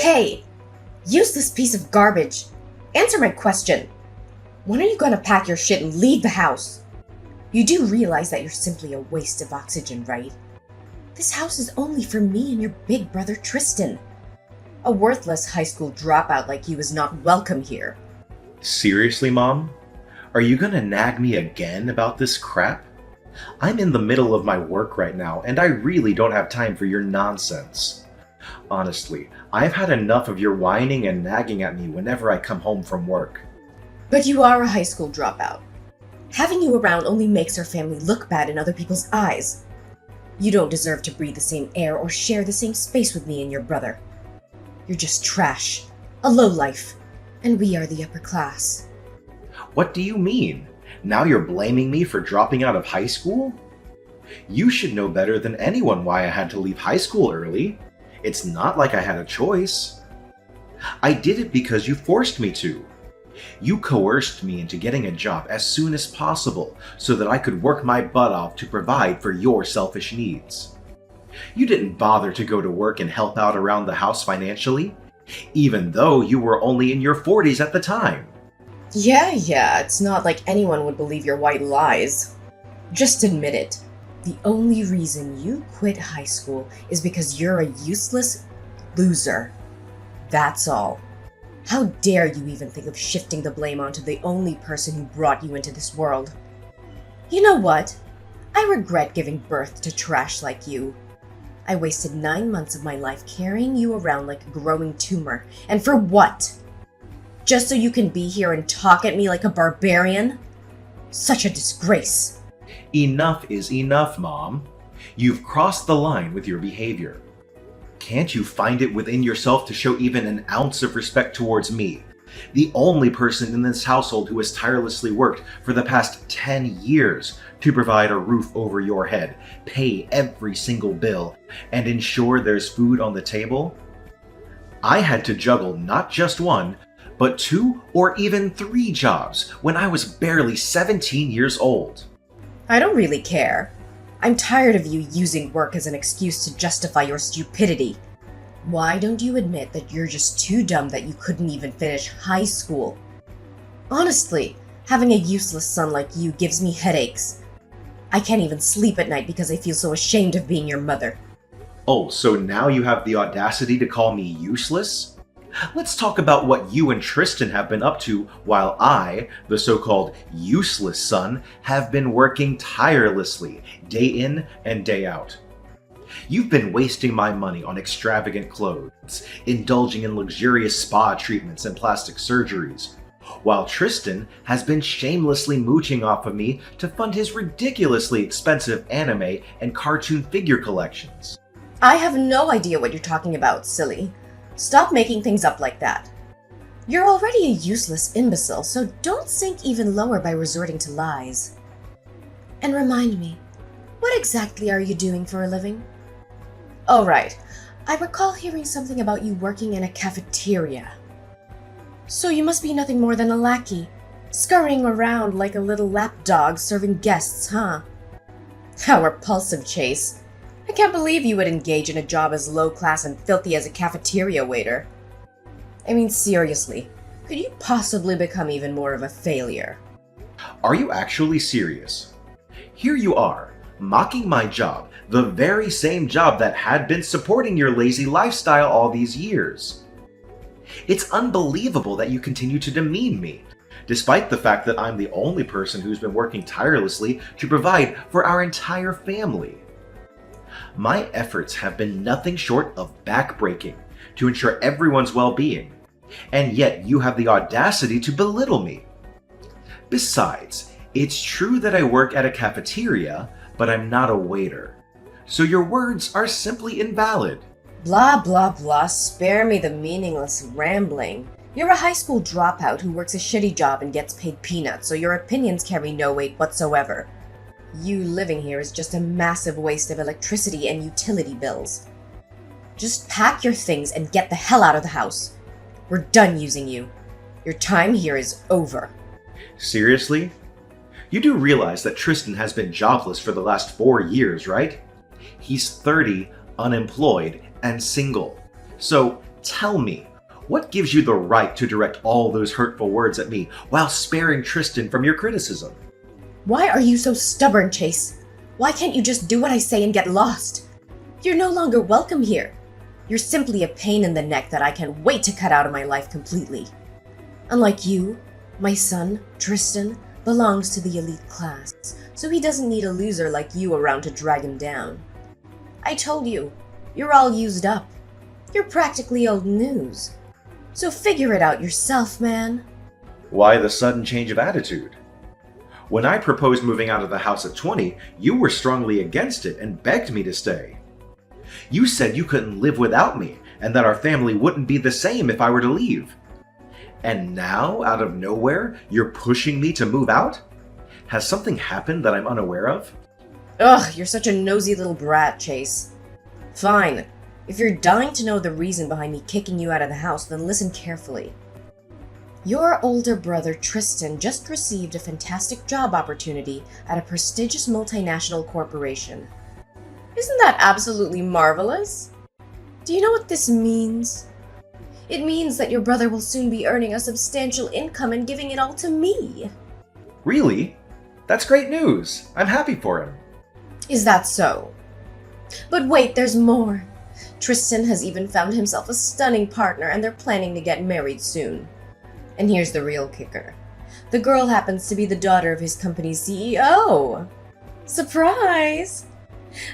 Hey, useless piece of garbage. Answer my question. When are you gonna pack your shit and leave the house? You do realize that you're simply a waste of oxygen, right? This house is only for me and your big brother Tristan. A worthless high school dropout like you is not welcome here. Seriously, Mom? Are you gonna nag me again about this crap? I'm in the middle of my work right now, and I really don't have time for your nonsense. Honestly, I've had enough of your whining and nagging at me whenever I come home from work. But you are a high school dropout. Having you around only makes our family look bad in other people's eyes. You don't deserve to breathe the same air or share the same space with me and your brother. You're just trash, a lowlife, and we are the upper class. What do you mean? Now you're blaming me for dropping out of high school? You should know better than anyone why I had to leave high school early. It's not like I had a choice. I did it because you forced me to. You coerced me into getting a job as soon as possible so that I could work my butt off to provide for your selfish needs. You didn't bother to go to work and help out around the house financially, even though you were only in your 40s at the time. Yeah, it's not like anyone would believe your white lies. Just admit it. The only reason you quit high school is because you're a useless loser. That's all. How dare you even think of shifting the blame onto the only person who brought you into this world? You know what? I regret giving birth to trash like you. I wasted 9 months of my life carrying you around like a growing tumor. And for what? Just so you can be here and talk at me like a barbarian? Such a disgrace. Enough is enough, Mom. You've crossed the line with your behavior. Can't you find it within yourself to show even an ounce of respect towards me, the only person in this household who has tirelessly worked for the past 10 years to provide a roof over your head, pay every single bill, and ensure there's food on the table? I had to juggle not just one, but 2 or even 3 jobs when I was barely 17 years old. I don't really care. I'm tired of you using work as an excuse to justify your stupidity. Why don't you admit that you're just too dumb that you couldn't even finish high school? Honestly, having a useless son like you gives me headaches. I can't even sleep at night because I feel so ashamed of being your mother. Oh, so now you have the audacity to call me useless? Let's talk about what you and Tristan have been up to while I, the so-called useless son, have been working tirelessly, day in and day out. You've been wasting my money on extravagant clothes, indulging in luxurious spa treatments and plastic surgeries, while Tristan has been shamelessly mooching off of me to fund his ridiculously expensive anime and cartoon figure collections. I have no idea what you're talking about, silly. Stop making things up like that. You're already a useless imbecile, so don't sink even lower by resorting to lies. And remind me, what exactly are you doing for a living? Oh right, I recall hearing something about you working in a cafeteria. So you must be nothing more than a lackey, scurrying around like a little lapdog serving guests, huh? How repulsive, Chase. I can't believe you would engage in a job as low-class and filthy as a cafeteria waiter. I mean, seriously, could you possibly become even more of a failure? Are you actually serious? Here you are, mocking my job, the very same job that had been supporting your lazy lifestyle all these years. It's unbelievable that you continue to demean me, despite the fact that I'm the only person who's been working tirelessly to provide for our entire family. My efforts have been nothing short of backbreaking to ensure everyone's well-being, and yet you have the audacity to belittle me. Besides, it's true that I work at a cafeteria, but I'm not a waiter. So your words are simply invalid. Blah, blah, blah, spare me the meaningless rambling. You're a high school dropout who works a shitty job and gets paid peanuts, so your opinions carry no weight whatsoever. You living here is just a massive waste of electricity and utility bills. Just pack your things and get the hell out of the house. We're done using you. Your time here is over. Seriously? You do realize that Tristan has been jobless for the last 4 years, right? He's 30, unemployed, and single. So Tell me, what gives you the right to direct all those hurtful words at me while sparing Tristan from your criticism? Why are you so stubborn, Chase? Why can't you just do what I say and get lost? You're no longer welcome here. You're simply a pain in the neck that I can't wait to cut out of my life completely. Unlike you, my son, Tristan, belongs to the elite class, so he doesn't need a loser like you around to drag him down. I told you, you're all used up. You're practically old news. So figure it out yourself, man. Why the sudden change of attitude? When I proposed moving out of the house at 20, you were strongly against it and begged me to stay. You said you couldn't live without me and that our family wouldn't be the same if I were to leave. And now, out of nowhere, you're pushing me to move out? Has something happened that I'm unaware of? Ugh, you're such a nosy little brat, Chase. Fine. If you're dying to know the reason behind me kicking you out of the house, then listen carefully. Your older brother Tristan just received a fantastic job opportunity at a prestigious multinational corporation. Isn't that absolutely marvelous? Do you know what this means? It means that your brother will soon be earning a substantial income and giving it all to me. Really? That's great news. I'm happy for him. Is that so? But wait, there's more. Tristan has even found himself a stunning partner and they're planning to get married soon. And here's the real kicker. The girl happens to be the daughter of his company's CEO. Surprise!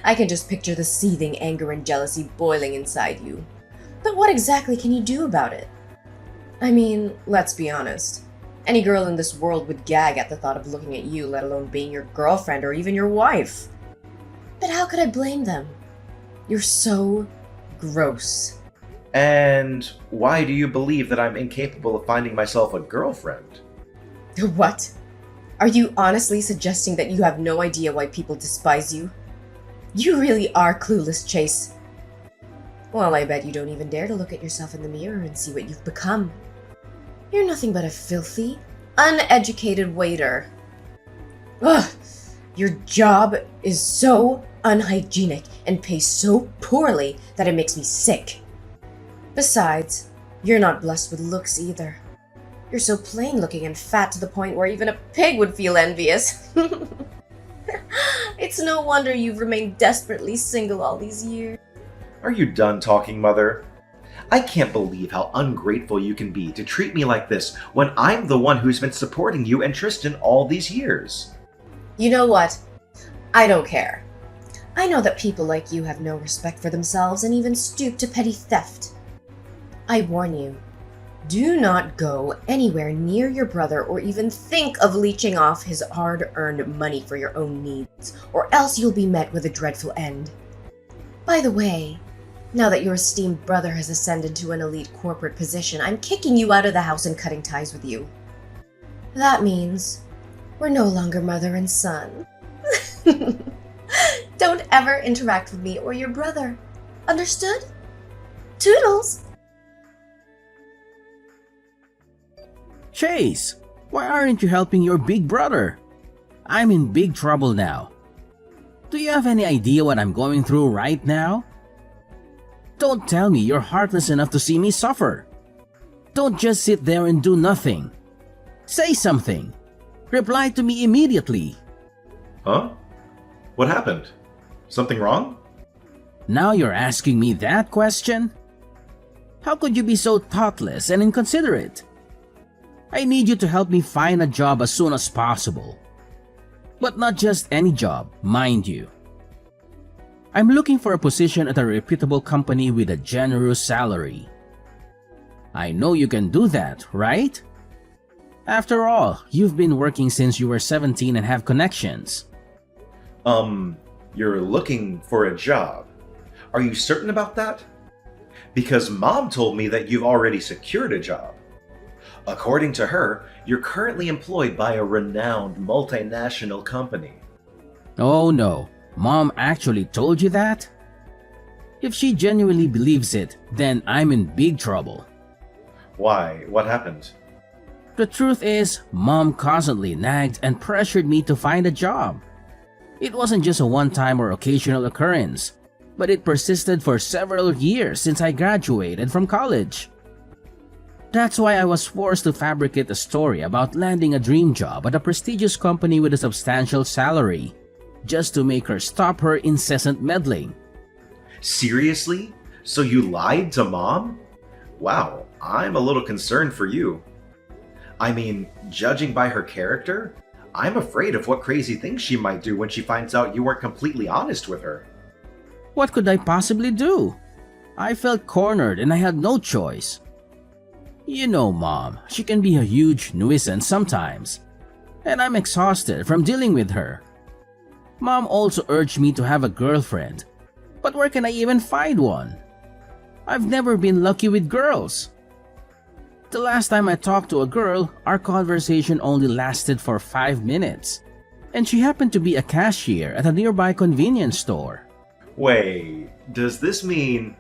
I can just picture the seething anger and jealousy boiling inside you. But what exactly can you do about it? I mean, let's be honest. Any girl in this world would gag at the thought of looking at you, let alone being your girlfriend or even your wife. But how could I blame them? You're so gross. And why do you believe that I'm incapable of finding myself a girlfriend? What? Are you honestly suggesting that you have no idea why people despise you? You really are clueless, Chase. Well, I bet you don't even dare to look at yourself in the mirror and see what you've become. You're nothing but a filthy, uneducated waiter. Ugh! Your job is so unhygienic and pays so poorly that it makes me sick. Besides, you're not blessed with looks either. You're so plain looking and fat to the point where even a pig would feel envious. It's no wonder you've remained desperately single all these years. Are you done talking, Mother? I can't believe how ungrateful you can be to treat me like this when I'm the one who's been supporting you and Tristan all these years. You know what? I don't care. I know that people like you have no respect for themselves and even stoop to petty theft. I warn you, do not go anywhere near your brother or even think of leeching off his hard-earned money for your own needs, or else you'll be met with a dreadful end. By the way, now that your esteemed brother has ascended to an elite corporate position, I'm kicking you out of the house and cutting ties with you. That means we're no longer mother and son. Don't ever interact with me or your brother. Understood? Toodles! Chase, why aren't you helping your big brother? I'm in big trouble now. Do you have any idea what I'm going through right now? Don't tell me you're heartless enough to see me suffer. Don't just sit there and do nothing. Say something. Reply to me immediately. Huh? What happened? Something wrong? Now you're asking me that question? How could you be so thoughtless and inconsiderate? I need you to help me find a job as soon as possible. But not just any job, mind you. I'm looking for a position at a reputable company with a generous salary. I know you can do that, right? After all, you've been working since you were 17 and have connections. You're looking for a job. Are you certain about that? Because Mom told me that you've already secured a job. According to her, you're currently employed by a renowned multinational company. Oh no, Mom actually told you that? If she genuinely believes it, then I'm in big trouble. Why? What happened? The truth is, Mom constantly nagged and pressured me to find a job. It wasn't just a one-time or occasional occurrence. but it persisted for several years since I graduated from college. That's why I was forced to fabricate a story about landing a dream job at a prestigious company with a substantial salary, just to make her stop her incessant meddling. Seriously? So you lied to Mom? Wow, I'm a little concerned for you. I mean, judging by her character, I'm afraid of what crazy things she might do when she finds out you weren't completely honest with her. What could I possibly do? I felt cornered and I had no choice. You know, Mom, she can be a huge nuisance sometimes, and I'm exhausted from dealing with her. Mom also urged me to have a girlfriend, but where can I even find one? I've never been lucky with girls. The last time I talked to a girl, our conversation only lasted for 5 minutes, and she happened to be a cashier at a nearby convenience store. Wait, does this mean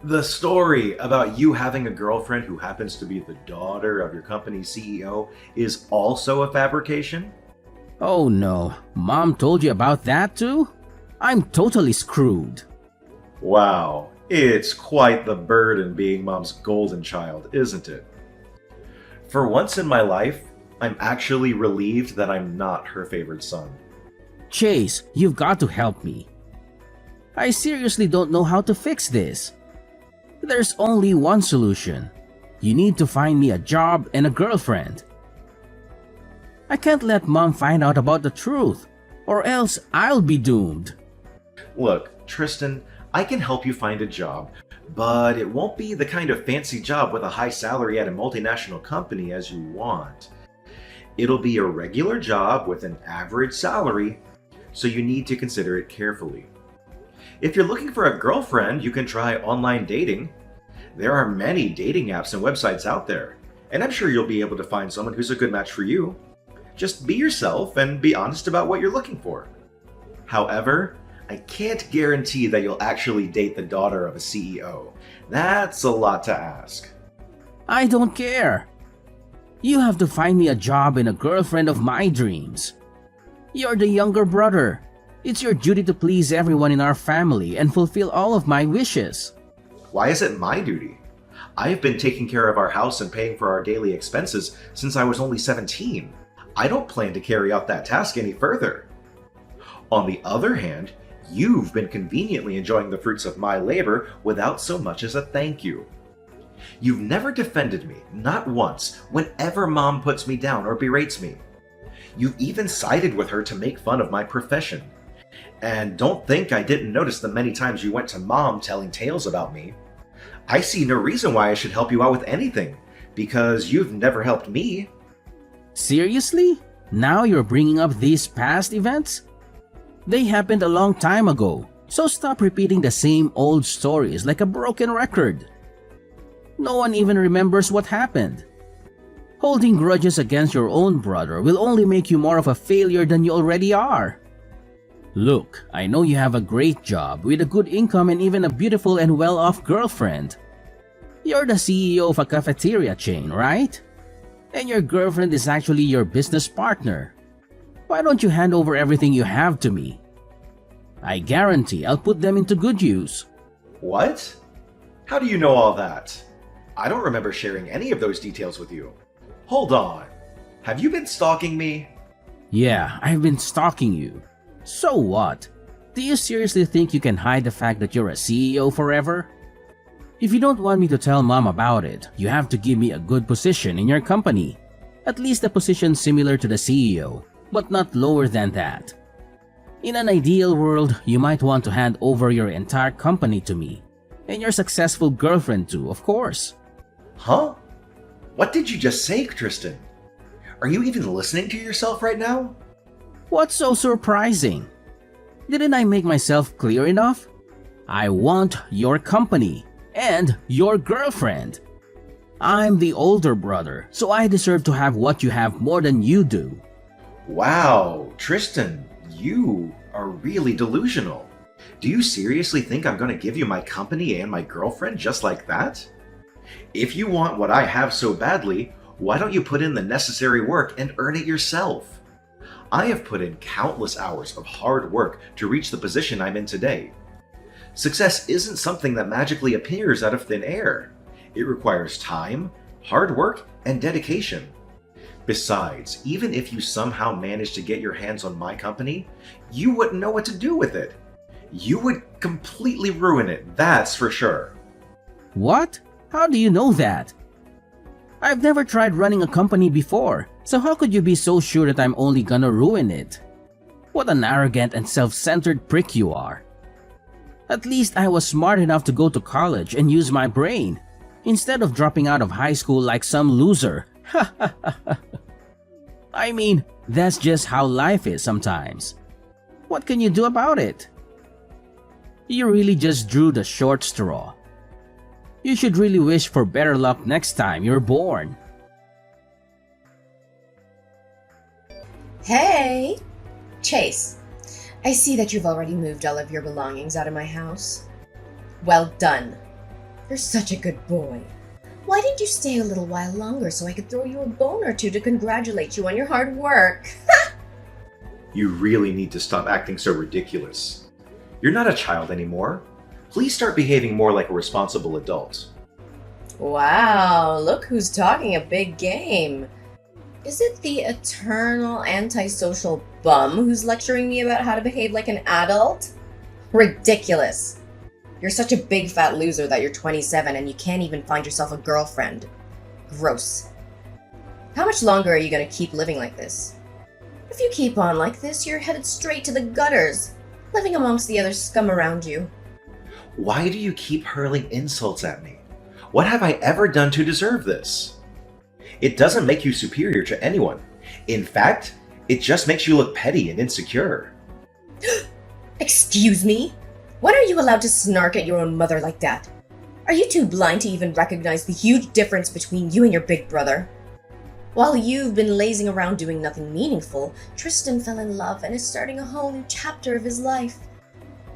the story about you having a girlfriend who happens to be the daughter of your company's CEO is also a fabrication? Oh no, Mom told you about that too? I'm totally screwed. Wow, it's quite the burden being Mom's golden child, isn't it? For once in my life, I'm actually relieved that I'm not her favorite son. Chase, you've got to help me. I seriously don't know how to fix this. There's only one solution. You need to find me a job and a girlfriend. I can't let Mom find out about the truth, or else I'll be doomed. Look, Tristan, I can help you find a job, but it won't be the kind of fancy job with a high salary at a multinational company as you want. It'll be a regular job with an average salary, so you need to consider it carefully. If you're looking for a girlfriend, you can try online dating. There are many dating apps and websites out there, and I'm sure you'll be able to find someone who's a good match for you. Just be yourself and be honest about what you're looking for. However, I can't guarantee that you'll actually date the daughter of a CEO. That's a lot to ask. I don't care. You have to find me a job and a girlfriend of my dreams. You're the younger brother. It's your duty to please everyone in our family and fulfill all of my wishes. Why is it my duty? I've been taking care of our house and paying for our daily expenses since I was only 17. I don't plan to carry out that task any further. On the other hand, you've been conveniently enjoying the fruits of my labor without so much as a thank you. You've never defended me, not once, whenever Mom puts me down or berates me. You've even sided with her to make fun of my profession. And don't think I didn't notice the many times you went to Mom telling tales about me. I see no reason why I should help you out with anything, because you've never helped me. Seriously? Now you're bringing up these past events? They happened a long time ago, so stop repeating the same old stories like a broken record. No one even remembers what happened. Holding grudges against your own brother will only make you more of a failure than you already are. Look, I know you have a great job with a good income and even a beautiful and well-off girlfriend. You're the CEO of a cafeteria chain, right? And your girlfriend is actually your business partner. Why don't you hand over everything you have to me? I guarantee I'll put them into good use. What? How do you know all that? I don't remember sharing any of those details with you. Hold on. Have you been stalking me? Yeah, I've been stalking you. So what? Do you seriously think you can hide the fact that you're a CEO forever? If you don't want me to tell Mom about it, you have to give me a good position in your company. At least a position similar to the CEO, but not lower than that. In an ideal world, you might want to hand over your entire company to me. And your successful girlfriend too, of course. Huh? What did you just say, Tristan? Are you even listening to yourself right now? What's so surprising? Didn't I make myself clear enough? I want your company and your girlfriend. I'm the older brother, so I deserve to have what you have more than you do. Wow, Tristan, you are really delusional. Do you seriously think I'm going to give you my company and my girlfriend just like that? If you want what I have so badly, why don't you put in the necessary work and earn it yourself? I have put in countless hours of hard work to reach the position I'm in today. Success isn't something that magically appears out of thin air. It requires time, hard work, and dedication. Besides, even if you somehow managed to get your hands on my company, you wouldn't know what to do with it. You would completely ruin it, that's for sure. What? How do you know that? I've never tried running a company before, so how could you be so sure that I'm only gonna ruin it? What an arrogant and self-centered prick you are. At least I was smart enough to go to college and use my brain, instead of dropping out of high school like some loser. I mean, that's just how life is sometimes. What can you do about it? You really just drew the short straw. You should really wish for better luck next time you're born. Hey! Chase, I see that you've already moved all of your belongings out of my house. Well done. You're such a good boy. Why didn't you stay a little while longer so I could throw you a bone or two to congratulate you on your hard work? You really need to stop acting so ridiculous. You're not a child anymore. Please start behaving more like a responsible adult. Wow, look who's talking a big game. Is it the eternal antisocial bum who's lecturing me about how to behave like an adult? Ridiculous. You're such a big fat loser that you're 27 and you can't even find yourself a girlfriend. Gross. How much longer are you gonna keep living like this? If you keep on like this, you're headed straight to the gutters, living amongst the other scum around you. Why do you keep hurling insults at me? What have I ever done to deserve this? It doesn't make you superior to anyone. In fact, it just makes you look petty and insecure. Excuse me? When are you allowed to snark at your own mother like that? Are you too blind to even recognize the huge difference between you and your big brother? While you've been lazing around doing nothing meaningful, Tristan fell in love and is starting a whole new chapter of his life.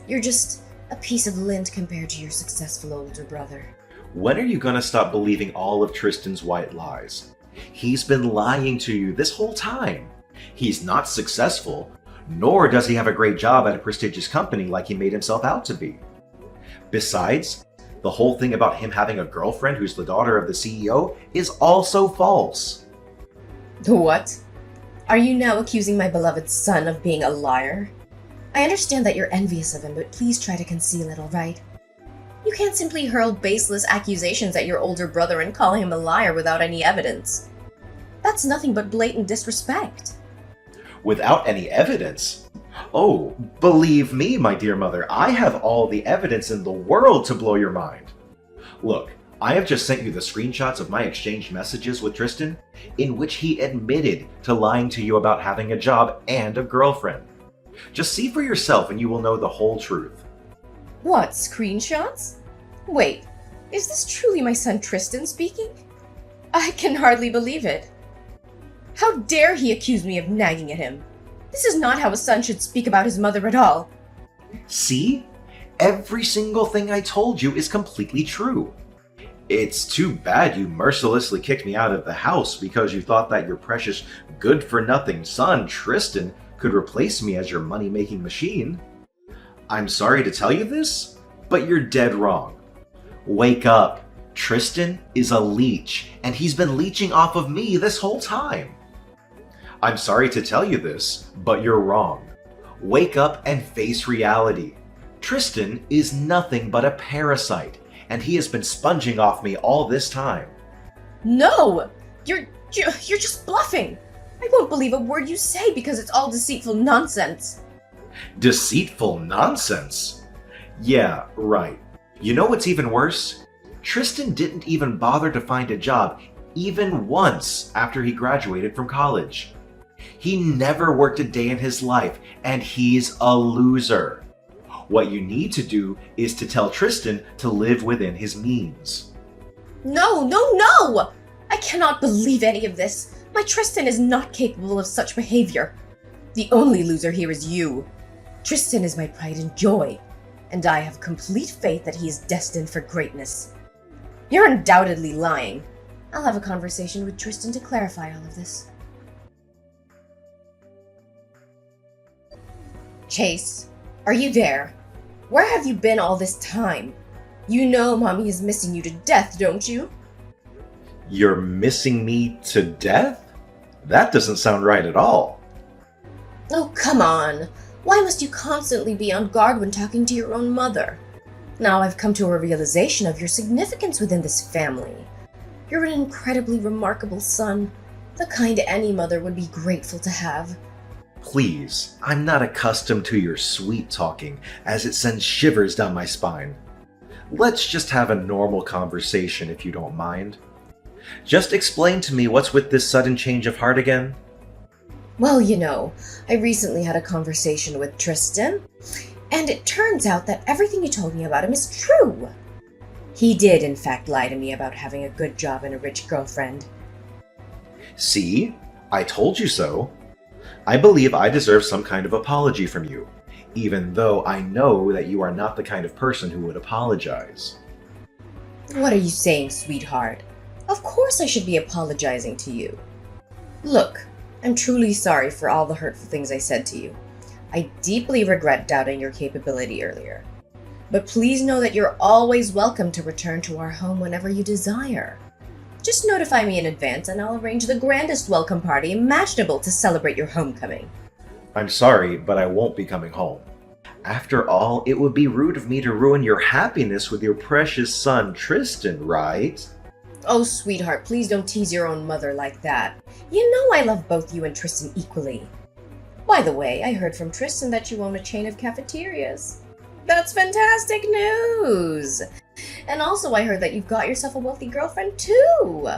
You're just a piece of lint compared to your successful older brother. When are you gonna stop believing all of Tristan's white lies? He's been lying to you this whole time. He's not successful, nor does he have a great job at a prestigious company like he made himself out to be. Besides, the whole thing about him having a girlfriend who's the daughter of the CEO is also false. What? Are you now accusing my beloved son of being a liar? I understand that you're envious of him, but please try to conceal it, alright? You can't simply hurl baseless accusations at your older brother and call him a liar without any evidence. That's nothing but blatant disrespect. Without any evidence? Oh, believe me, my dear mother, I have all the evidence in the world to blow your mind. Look, I have just sent you the screenshots of my exchanged messages with Tristan, in which he admitted to lying to you about having a job and a girlfriend. Just see for yourself and you will know the whole truth. What, screenshots? Wait, is this truly my son Tristan speaking? I can hardly believe it. How dare he accuse me of nagging at him? This is not how a son should speak about his mother at all. See? Every single thing I told you is completely true. It's too bad you mercilessly kicked me out of the house because you thought that your precious good-for-nothing son, Tristan, could replace me as your money-making machine. I'm sorry to tell you this, but you're dead wrong. Wake up. Tristan is a leech, and he's been leeching off of me this whole time. I'm sorry to tell you this, but you're wrong. Wake up and face reality. Tristan is nothing but a parasite, and he has been sponging off me all this time. No! You're just bluffing! I won't believe a word you say because it's all deceitful nonsense. Deceitful nonsense? Yeah, right. You know what's even worse? Tristan didn't even bother to find a job even once after he graduated from college. He never worked a day in his life, and he's a loser. What you need to do is to tell Tristan to live within his means. No, no, no! I cannot believe any of this. My Tristan is not capable of such behavior. The only loser here is you. Tristan is my pride and joy, and I have complete faith that he is destined for greatness. You're undoubtedly lying. I'll have a conversation with Tristan to clarify all of this. Chase, are you there? Where have you been all this time? You know Mommy is missing you to death, don't you? You're missing me to death? That doesn't sound right at all. Oh, come on. Why must you constantly be on guard when talking to your own mother? Now I've come to a realization of your significance within this family. You're an incredibly remarkable son, the kind any mother would be grateful to have. Please, I'm not accustomed to your sweet talking, as it sends shivers down my spine. Let's just have a normal conversation if you don't mind. Just explain to me what's with this sudden change of heart again. Well, you know, I recently had a conversation with Tristan, and it turns out that everything you told me about him is true. He did, in fact, lie to me about having a good job and a rich girlfriend. See? I told you so. I believe I deserve some kind of apology from you, even though I know that you are not the kind of person who would apologize. What are you saying, sweetheart? Of course I should be apologizing to you. Look, I'm truly sorry for all the hurtful things I said to you. I deeply regret doubting your capability earlier. But please know that you're always welcome to return to our home whenever you desire. Just notify me in advance and I'll arrange the grandest welcome party imaginable to celebrate your homecoming. I'm sorry, but I won't be coming home. After all, it would be rude of me to ruin your happiness with your precious son, Tristan, right? Oh, sweetheart, please don't tease your own mother like that. You know I love both you and Tristan equally. By the way, I heard from Tristan that you own a chain of cafeterias. That's fantastic news! And also I heard that you've got yourself a wealthy girlfriend too!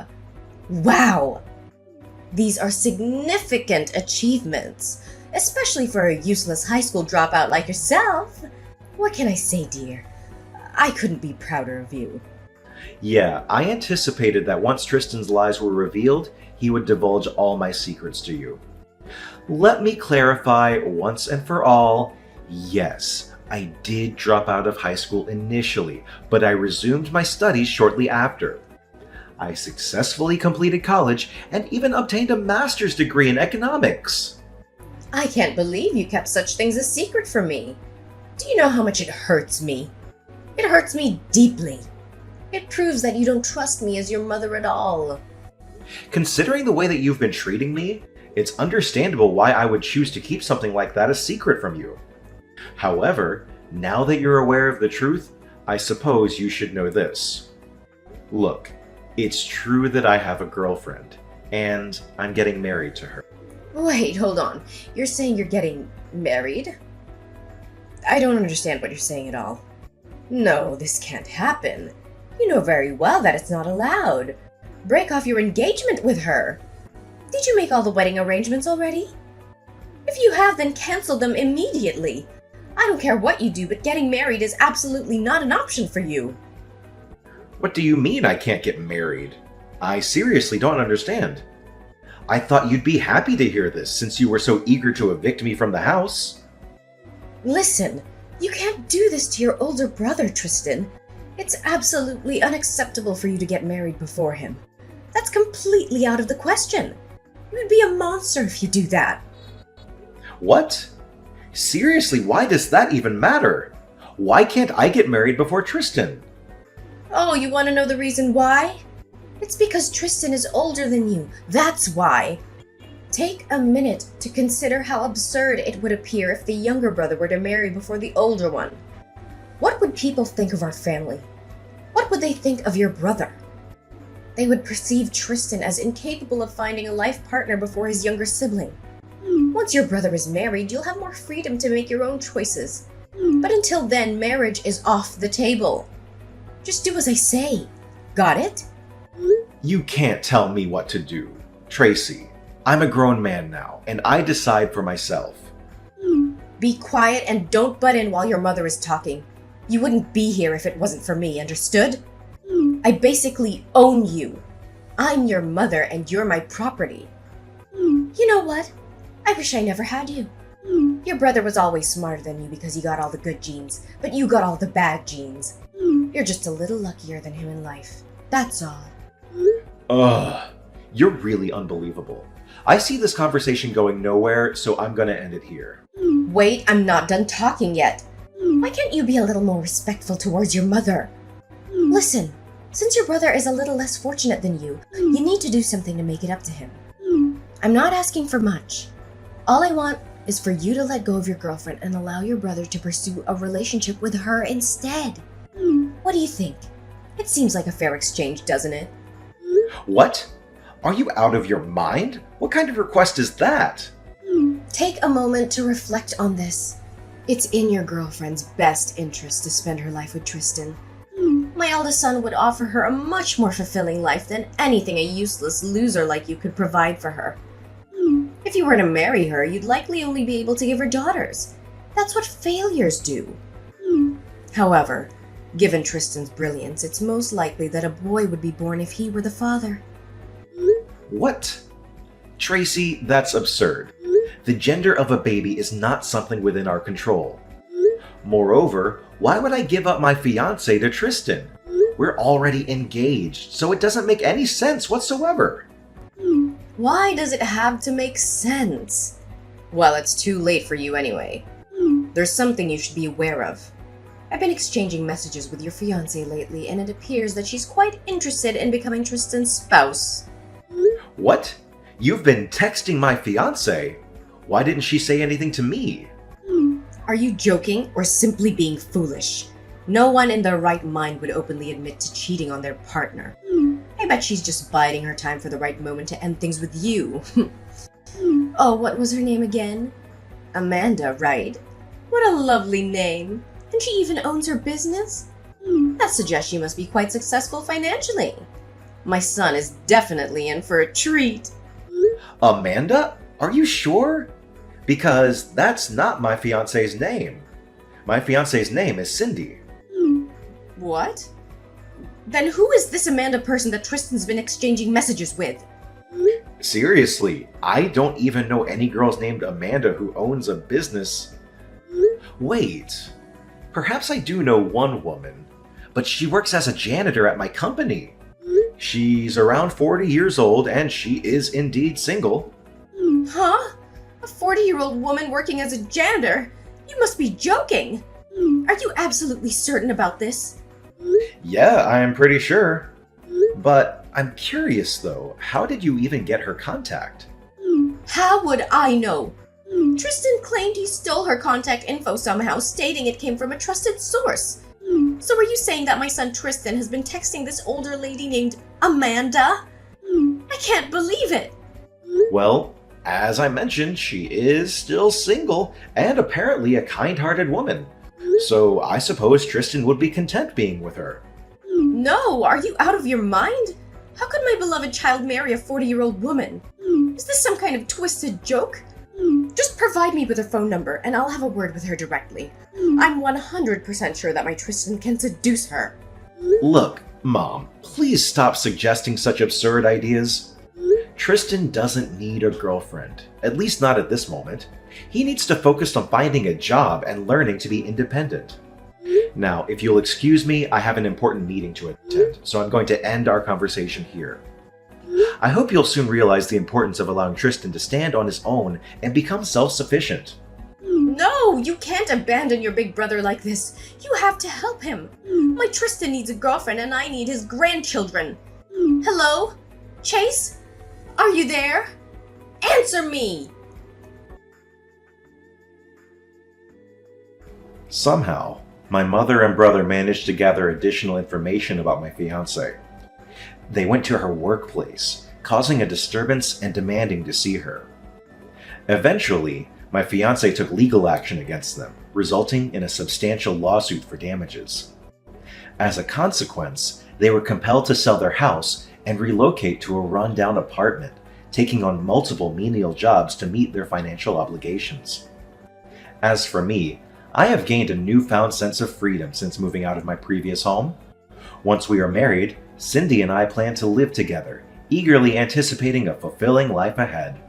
Wow! These are significant achievements, especially for a useless high school dropout like yourself. What can I say, dear? I couldn't be prouder of you. Yeah, I anticipated that once Tristan's lies were revealed, he would divulge all my secrets to you. Let me clarify once and for all, yes, I did drop out of high school initially, but I resumed my studies shortly after. I successfully completed college and even obtained a master's degree in economics. I can't believe you kept such things a secret from me. Do you know how much it hurts me? It hurts me deeply. It proves that you don't trust me as your mother at all. Considering the way that you've been treating me, it's understandable why I would choose to keep something like that a secret from you. However, now that you're aware of the truth, I suppose you should know this. Look, it's true that I have a girlfriend, and I'm getting married to her. Wait, hold on. You're saying you're getting married? I don't understand what you're saying at all. No, this can't happen. You know very well that it's not allowed. Break off your engagement with her. Did you make all the wedding arrangements already? If you have, then cancel them immediately. I don't care what you do, but getting married is absolutely not an option for you. What do you mean I can't get married? I seriously don't understand. I thought you'd be happy to hear this since you were so eager to evict me from the house. Listen, you can't do this to your older brother, Tristan. It's absolutely unacceptable for you to get married before him. That's completely out of the question. You would be a monster if you do that. What? Seriously, why does that even matter? Why can't I get married before Tristan? Oh, you want to know the reason why? It's because Tristan is older than you. That's why. Take a minute to consider how absurd it would appear if the younger brother were to marry before the older one. What would people think of our family? What would they think of your brother? They would perceive Tristan as incapable of finding a life partner before his younger sibling. Once your brother is married, you'll have more freedom to make your own choices. But until then, marriage is off the table. Just do as I say. Got it? You can't tell me what to do. Tracy, I'm a grown man now, and I decide for myself. Be quiet and don't butt in while your mother is talking. You wouldn't be here if it wasn't for me, understood? I basically own you. I'm your mother and you're my property. You know what? I wish I never had you. Your brother was always smarter than you because he got all the good genes, but you got all the bad genes. You're just a little luckier than him in life. That's all. Ugh, you're really unbelievable. I see this conversation going nowhere, so I'm gonna end it here. Wait, I'm not done talking yet. Why can't you be a little more respectful towards your mother? Listen, since your brother is a little less fortunate than you need to do something to make it up to him. I'm not asking for much. All I want is for you to let go of your girlfriend and allow your brother to pursue a relationship with her instead. What do you think? It seems like a fair exchange, doesn't it? What? Are you out of your mind? What kind of request is that? Take a moment to reflect on this. It's in your girlfriend's best interest to spend her life with Tristan. My eldest son would offer her a much more fulfilling life than anything a useless loser like you could provide for her. If you were to marry her, you'd likely only be able to give her daughters. That's what failures do. However, given Tristan's brilliance, it's most likely that a boy would be born if he were the father. What? Tracy, that's absurd. The gender of a baby is not something within our control. Moreover, why would I give up my fiancé to Tristan? We're already engaged, so it doesn't make any sense whatsoever. Why does it have to make sense? Well, it's too late for you anyway. There's something you should be aware of. I've been exchanging messages with your fiancée lately, and it appears that she's quite interested in becoming Tristan's spouse. What? You've been texting my fiancé? Why didn't she say anything to me? Are you joking or simply being foolish? No one in their right mind would openly admit to cheating on their partner. I bet she's just biding her time for the right moment to end things with you. Oh, what was her name again? Amanda, right? What a lovely name. And she even owns her business? That suggests she must be quite successful financially. My son is definitely in for a treat. Amanda? Are you sure? Because that's not my fiancé's name. My fiancé's name is Cindy. What? Then who is this Amanda person that Tristan's been exchanging messages with? Seriously, I don't even know any girls named Amanda who owns a business. Wait, perhaps I do know one woman, but she works as a janitor at my company. She's around 40 years old and she is indeed single. Huh? A 40-year-old woman working as a janitor? You must be joking! Are you absolutely certain about this? Yeah, I'm pretty sure. But I'm curious though, how did you even get her contact? How would I know? Tristan claimed he stole her contact info somehow, stating it came from a trusted source. So are you saying that my son Tristan has been texting this older lady named Amanda? I can't believe it! Well, as I mentioned, she is still single and apparently a kind-hearted woman. So I suppose Tristan would be content being with her. No, are you out of your mind? How could my beloved child marry a 40-year-old woman? Is this some kind of twisted joke? Just provide me with her phone number and I'll have a word with her directly. I'm 100% sure that my Tristan can seduce her. Look, Mom, please stop suggesting such absurd ideas. Tristan doesn't need a girlfriend, at least not at this moment. He needs to focus on finding a job and learning to be independent. Now, if you'll excuse me, I have an important meeting to attend, so I'm going to end our conversation here. I hope you'll soon realize the importance of allowing Tristan to stand on his own and become self-sufficient. No, you can't abandon your big brother like this. You have to help him. My Tristan needs a girlfriend and I need his grandchildren. Hello? Chase? Are you there? Answer me! Somehow, my mother and brother managed to gather additional information about my fiancée. They went to her workplace, causing a disturbance and demanding to see her. Eventually, my fiancé took legal action against them, resulting in a substantial lawsuit for damages. As a consequence, they were compelled to sell their house and relocate to a rundown apartment, taking on multiple menial jobs to meet their financial obligations. As for me, I have gained a newfound sense of freedom since moving out of my previous home. Once we are married, Cindy and I plan to live together, eagerly anticipating a fulfilling life ahead.